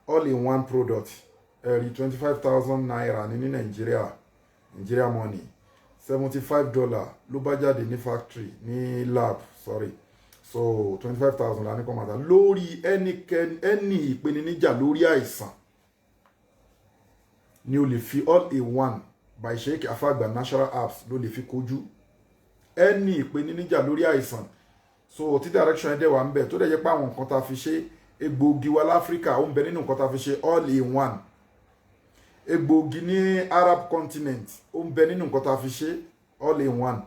all in one product ẹ̀rí 25,000 naira ní Nigeria money $75 ló bá jáde ní factory ní lab sorry so 25,000 la ní kọ́ máa ta lórí ẹni ìpèníjà lórí àìsàn ni o lè fi all in one by Sheikh Afagba natural apps ló lè fi kojú ẹni ìpèníjà lórí àìsàn so tí direction ẹ̀ dẹ̀ wà ń bẹ̀ tó dẹ̀ jẹ́ pé àwọn nǹkan tá a fi ṣe egbòogi wa láfíríkà ó ń bẹ nínú nǹkan tá a fi ṣe all in one egbòogi ní Arab continent ó ń bẹ nínú nǹkan tá a fi ṣe all in one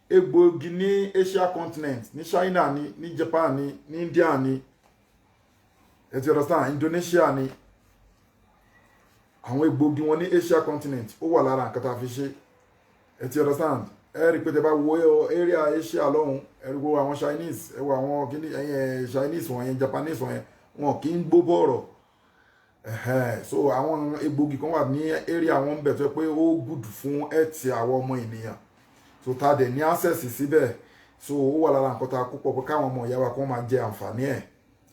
egbòogi ní Asia continent ní China ní Japan ní India ní ẹ ti understand Indonesia ní àwọn egbòogi wọn ní Asia continent ó wà lára nǹkan tá a fi ṣe ẹ ti understand ẹ rí i pé tẹ bá wo area Asia lọ́hùn ẹ rí wo àwọn Chinese ẹ wo àwọn kíní ẹ̀yìn Chinese wọ̀nyẹn Japanese wọ̀nyẹn wọn kì í gbó bọ̀rọ̀ so àwọn egbògi kan wà ní area wọn bẹ̀ tó pé ó good fún ẹ̀tì àwọn ọmọ ènìyàn so ta dẹ̀ ní access síbẹ̀ so ó wà lára nǹkan tá a kó pọ̀ pé káwọn ọmọ ìyá wa kan máa jẹ àǹfààní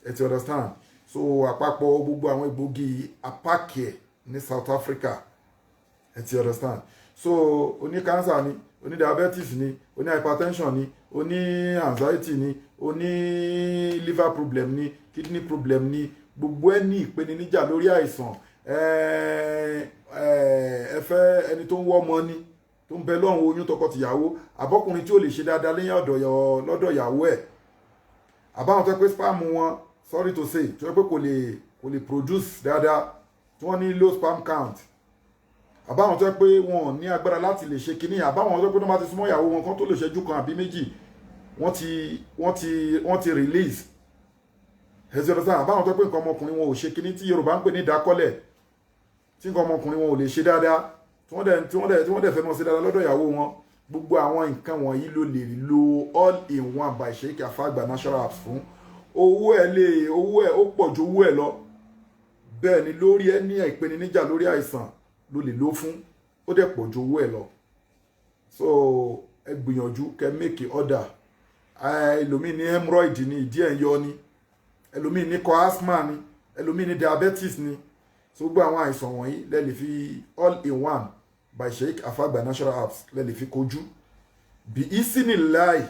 ẹ ti understand so àpapọ̀ gbogbo àwọn egbògi apáàkì ẹ̀ ní South Africa ẹ ti understand so oní cancer ni oní diabetes ni oní hypertension ni oní anxiety ni oní liver problem ni kidney problem ni gbogbo ẹni ìpèníjà lórí àìsàn ẹ fẹ́ ẹni tó ń wọ́ ọmọ ni tó ń bẹ lọ́rùn oyún tọkọ-tìyàwó àbọ́kùnrin tí ó lè ṣe dáadáa lẹ́yìn lọ́dọ̀ ìyàwó ẹ̀ àbáwọn tó pé spam wọn sorry to say tó pé kò lè produce dáadáa tí wọ́n ní low sperm count àbáwọn tó pé wọn ní agbára láti lè ṣe kinní àbáwọn tó pé tó bá ti súnmọ́ ìyàwó wọn kan tó lè ṣẹ́jú kan àbí méjì wọ́n ti release ẹ̀sìn ọ̀dọ̀ sáà àbáwọn tó pé nǹkan ọmọkùnrin wọn ò ṣe kinní tí Yorùbá ń pè ní ìdákọ́lẹ̀ tí nǹkan ọmọkùnrin wọn ò lè ṣe dáadáa tí wọ́n dẹ̀ fẹ́ mọ́ sí dáadáa lọ́dọ̀ ìyàwó wọn gbogbo àwọn nǹkan wọ̀nyí ló lè lo all in one by Sheikh Afagba natural apps fún owó ẹ̀ ó pọ̀ ju owó ẹ̀ lọ bẹ́ẹ̀ ni lórí ẹni ìpèníjà lórí àìsàn ló lè lò fún ó dẹ̀ pọ̀ ju owó ẹ̀ lọ so ẹ gbìyànjú kẹ́ make order ẹlòmíì ní hemorrhoid ní ìdí ẹ̀ ń yọ ni ẹlòmíì ní kọ asthma ni ẹlòmíì ní diabetes ni so gbogbo àwọn àìsàn wọ̀nyí lẹ́ lè fi all in one by Sheikh Afagba natural apps lẹ́ lè fi kojú bí ìsínì láì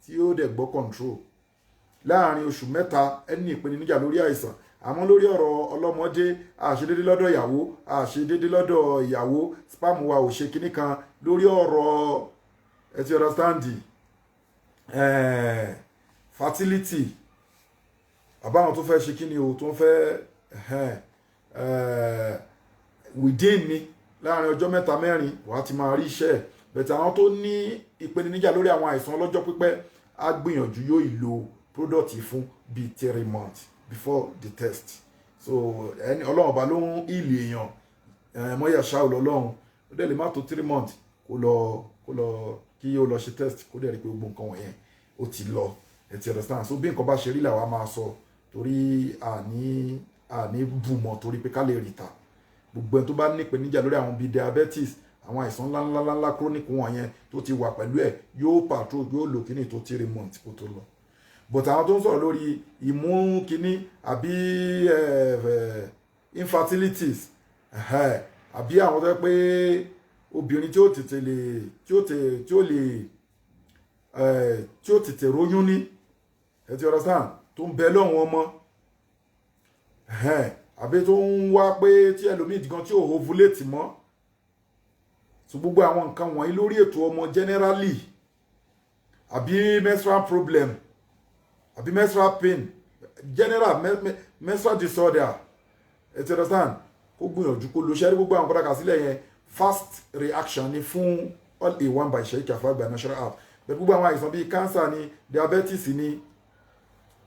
tí ó dẹ̀ gbọ́ control láàrin oṣù mẹ́ta ẹni ìpèníjà lórí àìsàn àmọ́ lórí ọ̀rọ̀ ọlọ́mọdé àṣedédé lọ́dọ̀ ìyàwó àṣedédé lọ́dọ̀ ìyàwó spam wa ò ṣe kinní kan lórí ọ̀rọ̀ ẹ ti understand fertility àbáwọn tó fẹ́ ṣe kinní o tó ń fẹ́ within ni láàrin ọjọ́ mẹ́ta mẹ́rin wàá ti máa rí iṣẹ́ bẹ̀tẹ̀ àwọn tó ní ìpèníjà lórí àwọn àìsàn ọlọ́jọ́ pípẹ́ á gbìyànjú yóò ìlò product fún bíi 3 months before the test so ẹni ọlọ́run ọba ló ń ìlì èèyàn mọ́yà ṣáà lọ́lọ́run ó dẹ̀ lè má tó 3 months kó lọ kí ó lọ ṣe test kó dẹ̀ rí pé gbogbo nǹkan wọ̀nyẹn ó ti lọ ẹ ti understand so bí nǹkan bá ṣe rí làwa máa sọ torí àní bùmọ̀ torí pé ká lè rí ta gbogbo ẹni tó bá ní ìpèníjà lórí àwọn bíi diabetes àwọn àìsàn ńláńláńlá chronic wọ̀nyẹn tó ti wà pẹ̀lú ẹ̀ yóò patrol yóò lò kíní tó 3 months kó tó lọ but àwọn tó ń sọ̀rọ̀ lórí ìmú kíní àbí infertilities àbí àwọn tó yẹ pé obìnrin tí ó tètè róyún ní ẹ ti understand tó ń bẹ lọ́wọ́ ọmọ àbí tó ń wá pé tí ẹlòmíì gan tí ò ovulate mọ́ so gbogbo àwọn nǹkan wọ̀nyí lórí ètò ọmọ generally àbí menstrual problem àbí menstrual pain general menstrual disorder ẹ ti understand kó gbìyànjú kó lo ṣẹ́rí gbogbo àwọn kọ́dà sílẹ̀ yẹn fast reaction ni fún all in one by Sheikh Afagba natural app bẹ́ẹ̀ gbogbo àwọn àìsàn bíi cancer ni diabetes ni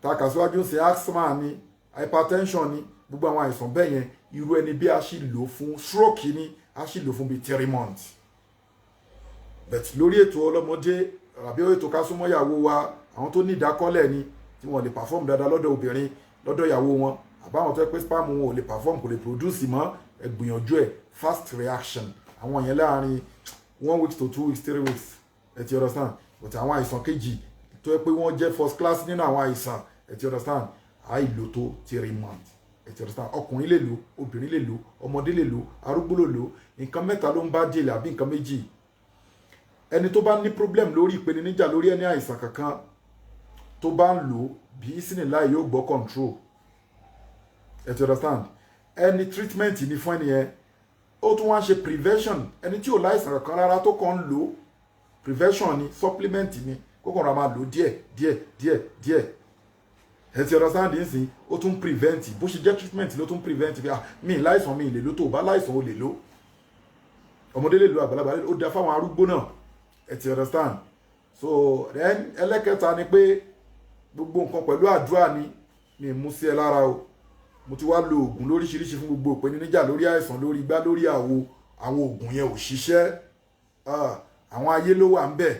takasíwájú sí asthma ni hypertension ni gbogbo àwọn àìsàn bẹ́ẹ̀ yẹn irú ẹni bí a sì lò fún stroke ni a sì lò fún bíi 3 months but lórí ètò ọlọ́mọdé àbí ètò kásúmọ́yàwó wa àwọn tó ní ìdákọ́lẹ̀ ni tí wọ́n lè perform dáadáa lọ́dọ̀ obìnrin lọ́dọ̀ ìyàwó wọn àbáwọn tó yẹ pé spam wọn ò lè perform kò lè produce mọ́ ẹ gbìyànjú ẹ fast reaction àwọn yẹn láàrin 1 week to 2 weeks 3 weeks ẹ ti understand but àwọn àìsàn kejì tó yẹ pé wọ́n jẹ́ first class nínú àwọn àìsàn ẹ ti understand àìlò tó 3 months ẹ ti understand, ọkùnrin lè lò, obìnrin lè lò, ọmọdé lè lò, arúgbó lè lò. Nǹkan mẹ́ta ló ń bá délé àbí nǹkan méjì. Ẹni tó bá ní problem lórí ìpèníjà lórí ẹni àìsàn kankan tó bá ń lò bí Isinilahi yóò gbọ́ control, ẹ ti understand. Ẹni treatment ni fún ẹni yẹn, ó tún wá ṣe prevention. Ẹni tí ò láìsàn kankan rárá tó kàn ń lò, prevention ni, supplement ni, kó kàn ra máa lò díẹ̀. Ẹ ti understand nísìn, ó tún prevent, bó ṣe jẹ́ treatment ló tún prevent bí mi láìsàn mi lè lò, tó bá láìsàn ó lè lò, ọmọdé lè lò, àgbàlagbà lè lò, ó dá fáwọn arúgbó náà. Ẹ ti understand. So then ẹlẹ́kẹta ni pé gbogbo nǹkan pẹ̀lú àdúrà ni, mi mú sí ẹ lára o. Mo ti wá lo oògùn lóríṣiríṣi fún gbogbo ìpèníjà lórí àìsàn, lórí igbá, lórí àwo. Àwọn oògùn yẹn ò ṣiṣẹ́. Àwọn ayé ló wà ń bẹ̀.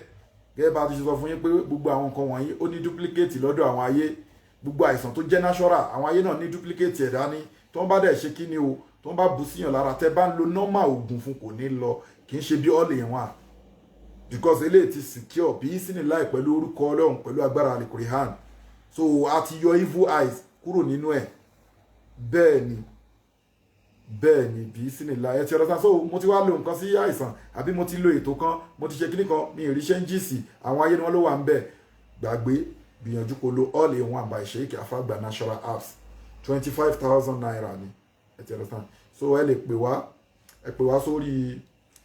Gẹ́gẹ́ bá ti ṣe sọ fún yín pé gbogbo àwọn nǹkan wọ̀nyí ó ní duplicate lọ́dọ̀ àwọn ayé. Gbogbo àìsàn tó jẹ́ natural, àwọn ayé náà ní duplicate ẹ̀dá ní. Tó ń bá dẹ̀ ṣe kí ni o, tó ń bá bù síyàn lára, tẹ́ bá ń lo normal oògùn fún kò ní lọ, kì í ṣe bí all in one. Because eléyìí ti secure bí Isinilahi pẹ̀lú orúkọ Ọlọ́run, pẹ̀lú agbára Al-Qur'an. So a ti yọ evil eyes kúrò nínú ẹ̀. Bẹ́ẹ̀ ni bí Isinilahi. Ẹ ti understand. So mo ti wá lo nǹkan sí àìsàn, àbí mo ti lo ètò kan, mo ti ṣe kíní kan, mi ì rí ṣẹ́ńjìsì, àwọn ayé ni wọ́n ló wà ń bẹ̀. Gbàgbé, gbìyànjú kó lo all in one by Sheikh Afagba natural apps. 25,000 naira ni. Ẹ ti understand. So ẹ lè pè wá sórí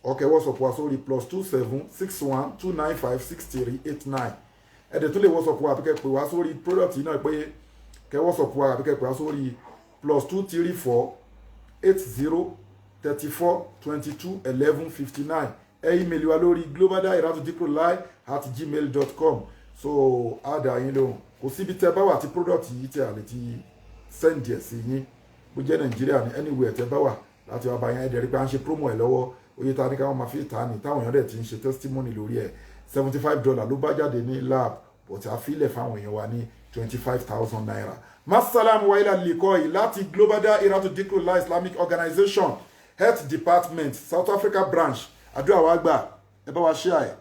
ọkẹ WhatsApp wa sórí +27 61 295 6389. Ẹ dẹ̀ tún lè WhatsApp wa àbí kẹ́ pè wá sórí product yìí náà pé kẹ́ WhatsApp wa àbí kẹ́ pè wá sórí +234 80 34 22 11 59. Ẹ email wa lórí globaldahiratudhikrlahi@gmail.com. So á dá yín lóhùn. Kò síbi tẹ́ bá wà tí product yìí tí a lè ti send ẹ̀ sí yín. Bó jẹ́ Nàìjíríà ní anywhere tẹ́ bá wà láti wá bá yín. Ẹ dẹ̀ rí pé à ń ṣe promo ẹ̀ lọ́wọ́. Oye ta ní káwọn máa fi ta ni táwọn èèyàn dẹ̀ ti ń ṣe testimony lórí ẹ̀. $75 ló bá jáde ní lab, but a fi ilẹ̀ fáwọn èèyàn wa ní 25,000 naira. Masalam wa ila likoi láti Global Dahiratudhikrlahi Islamic Organization Health Department South Africa branch. Àdúrà wa gbà, ẹ bá wa share ẹ̀.